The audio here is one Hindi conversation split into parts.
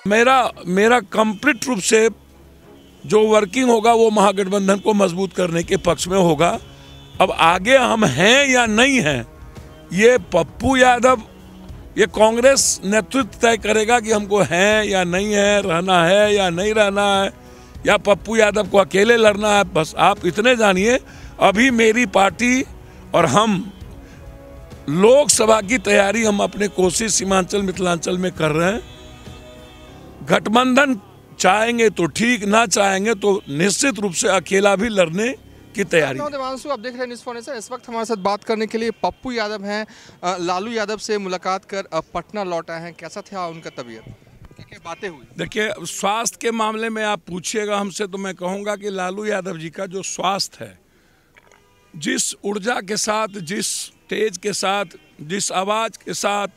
मेरा कंप्लीट रूप से जो वर्किंग होगा वो महागठबंधन को मजबूत करने के पक्ष में होगा। अब आगे हम हैं या नहीं हैं, ये पप्पू यादव, ये कांग्रेस नेतृत्व तय करेगा कि हमको है या नहीं है, रहना है या नहीं रहना है, या पप्पू यादव को अकेले लड़ना है। बस आप इतने जानिए, अभी मेरी पार्टी और हम लोकसभा की तैयारी हम अपने कोसी सीमांचल मिथिलांचल में कर रहे हैं। गठबंधन चाहेंगे तो ठीक, ना चाहेंगे तो निश्चित रूप से अकेला भी लड़ने की तैयारी। देवांशु, आप देख रहे हैं न्यूज़ फाउंडेशन। इस वक्त हमारे साथ बात करने के लिए पप्पू यादव हैं। लालू यादव से मुलाकात कर पटना लौटा है। कैसा था उनका तबीयत, क्या बातें हुई? देखिए, स्वास्थ्य के मामले में आप पूछिएगा हमसे तो मैं कहूँगा कि लालू यादव जी का जो स्वास्थ्य है, जिस ऊर्जा के साथ, जिस तेज के साथ, जिस आवाज़ के साथ,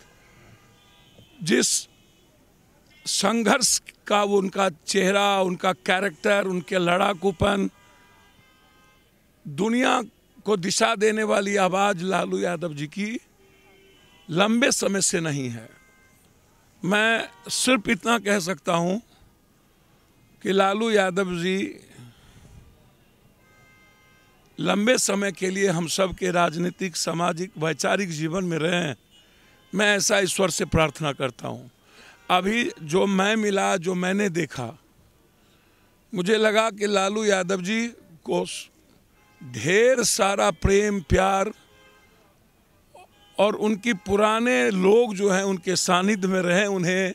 जिस संघर्ष का वो उनका चेहरा, उनका कैरेक्टर, उनके लड़ाकूपन, दुनिया को दिशा देने वाली आवाज़ लालू यादव जी की लंबे समय से नहीं है। मैं सिर्फ इतना कह सकता हूं कि लालू यादव जी लंबे समय के लिए हम सब के राजनीतिक, सामाजिक, वैचारिक जीवन में रहे हैं। मैं ऐसा ईश्वर से प्रार्थना करता हूं। अभी जो मैं मिला, जो मैंने देखा, मुझे लगा कि लालू यादव जी को ढेर सारा प्रेम, प्यार, और उनकी पुराने लोग जो हैं उनके सानिध्य में रहे, उन्हें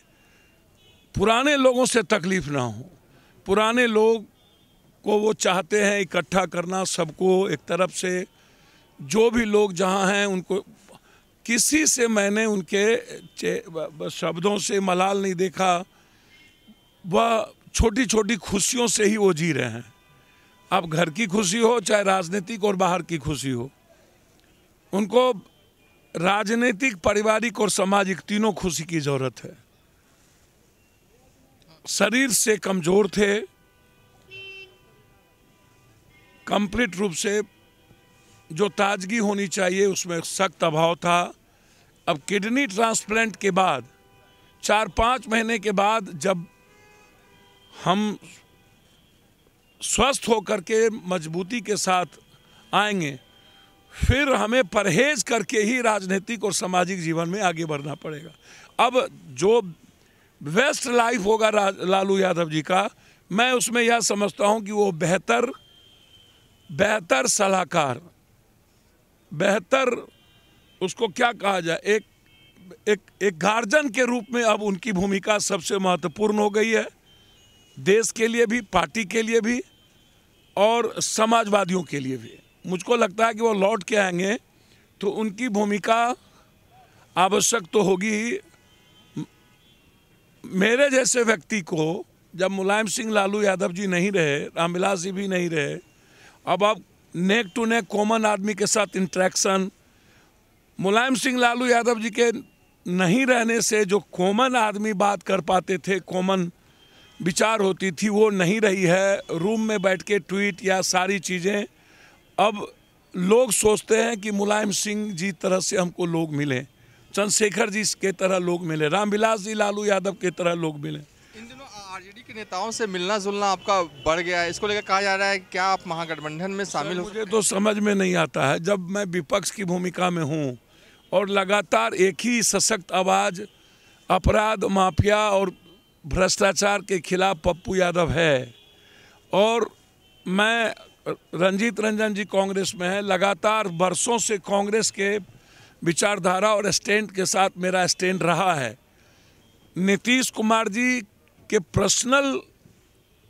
पुराने लोगों से तकलीफ ना हो। पुराने लोग को वो चाहते हैं इकट्ठा करना, सबको एक तरफ से, जो भी लोग जहाँ हैं उनको, किसी से मैंने उनके शब्दों से मलाल नहीं देखा। वह छोटी छोटी खुशियों से ही वो जी रहे हैं। अब घर की खुशी हो, चाहे राजनीतिक और बाहर की खुशी हो, उनको राजनीतिक, पारिवारिक और सामाजिक तीनों खुशी की जरूरत है। शरीर से कमजोर थे, कंप्लीट रूप से जो ताजगी होनी चाहिए उसमें सख्त अभाव था। अब किडनी ट्रांसप्लांट के बाद 4-5 महीने के बाद जब हम स्वस्थ होकर के मजबूती के साथ आएंगे, फिर हमें परहेज करके ही राजनीतिक और सामाजिक जीवन में आगे बढ़ना पड़ेगा। अब जो बेस्ट लाइफ होगा लालू यादव जी का, मैं उसमें यह समझता हूं कि वो बेहतर सलाहकार, बेहतर, उसको क्या कहा जाए, एक गार्जियन के रूप में अब उनकी भूमिका सबसे महत्वपूर्ण हो गई है, देश के लिए भी, पार्टी के लिए भी और समाजवादियों के लिए भी। मुझको लगता है कि वो लौट के आएंगे तो उनकी भूमिका आवश्यक तो होगी ही। मेरे जैसे व्यक्ति को, जब मुलायम सिंह लालू यादव जी नहीं रहे, रामविलास जी भी नहीं रहे, अब नेक टू नेक कॉमन आदमी के साथ इंटरेक्शन, मुलायम सिंह लालू यादव जी के नहीं रहने से जो कॉमन आदमी बात कर पाते थे, कॉमन विचार होती थी, वो नहीं रही है। रूम में बैठ के ट्वीट या सारी चीज़ें, अब लोग सोचते हैं कि मुलायम सिंह जी तरह से हमको लोग मिले, चंद्रशेखर जी के तरह लोग मिले, रामविलास जी लालू यादव के तरह लोग मिले। इन दिनों आरजेडी के नेताओं से मिलना जुलना आपका बढ़ गया है, इसको लेकर कहा जा रहा है क्या आप महागठबंधन में शामिल हो? मुझे तो समझ में नहीं आता है, जब मैं विपक्ष की भूमिका में हूँ और लगातार एक ही सशक्त आवाज़ अपराध, माफिया और भ्रष्टाचार के खिलाफ पप्पू यादव है, और मैं, रंजीत रंजन जी कांग्रेस में है, लगातार वर्षों से कांग्रेस के विचारधारा और स्टैंड के साथ मेरा स्टैंड रहा है। नीतीश कुमार जी के पर्सनल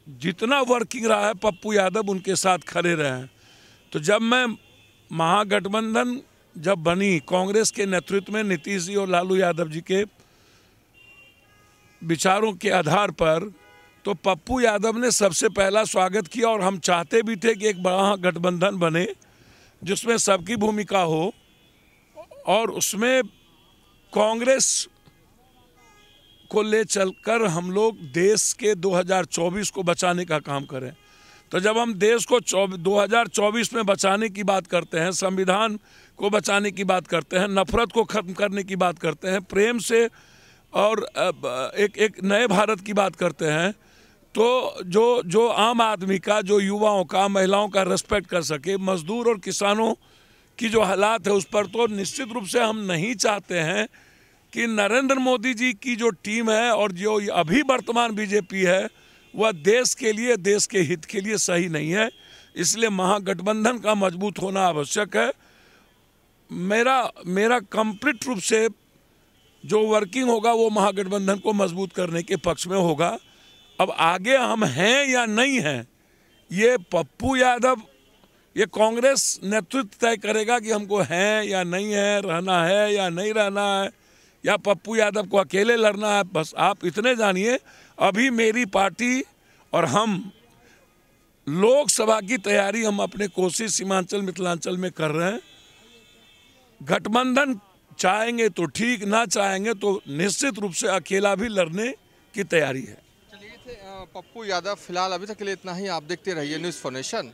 जितना वर्किंग रहा है, पप्पू यादव उनके साथ खड़े रहे हैं। तो जब मैं महागठबंधन जब बनी कांग्रेस के नेतृत्व में, नीतीश जी और लालू यादव जी के विचारों के आधार पर, तो पप्पू यादव ने सबसे पहला स्वागत किया, और हम चाहते भी थे कि एक बड़ा गठबंधन बने जिसमें सबकी भूमिका हो और उसमें कांग्रेस को ले चलकर हम लोग देश के 2024 को बचाने का काम करें। तो जब हम देश को 2024 में बचाने की बात करते हैं, संविधान को बचाने की बात करते हैं, नफरत को खत्म करने की बात करते हैं, प्रेम से और एक नए भारत की बात करते हैं, तो जो आम आदमी का, जो युवाओं का, महिलाओं का रेस्पेक्ट कर सके, मजदूर और किसानों की जो हालात है उस पर तो निश्चित रूप से हम नहीं चाहते हैं कि नरेंद्र मोदी जी की जो टीम है और जो अभी वर्तमान बीजेपी है वह देश के लिए, देश के हित के लिए सही नहीं है। इसलिए महागठबंधन का मजबूत होना आवश्यक है। मेरा कंप्लीट रूप से जो वर्किंग होगा वो महागठबंधन को मजबूत करने के पक्ष में होगा। अब आगे हम हैं या नहीं हैं, ये पप्पू यादव, ये कांग्रेस नेतृत्व तय करेगा कि हमको हैं या नहीं है, रहना है या नहीं रहना है, या पप्पू यादव को अकेले लड़ना है। बस आप इतने जानिए, अभी मेरी पार्टी और हम लोकसभा की तैयारी हम अपने कोसी सीमांचल मिथिलांचल में कर रहे हैं। गठबंधन चाहेंगे तो ठीक, ना चाहेंगे तो निश्चित रूप से अकेला भी लड़ने की तैयारी है। चलिए थे पप्पू यादव, फिलहाल अभी तक के लिए इतना ही। आप देखते रहिए न्यूज़ फॉर नेशन।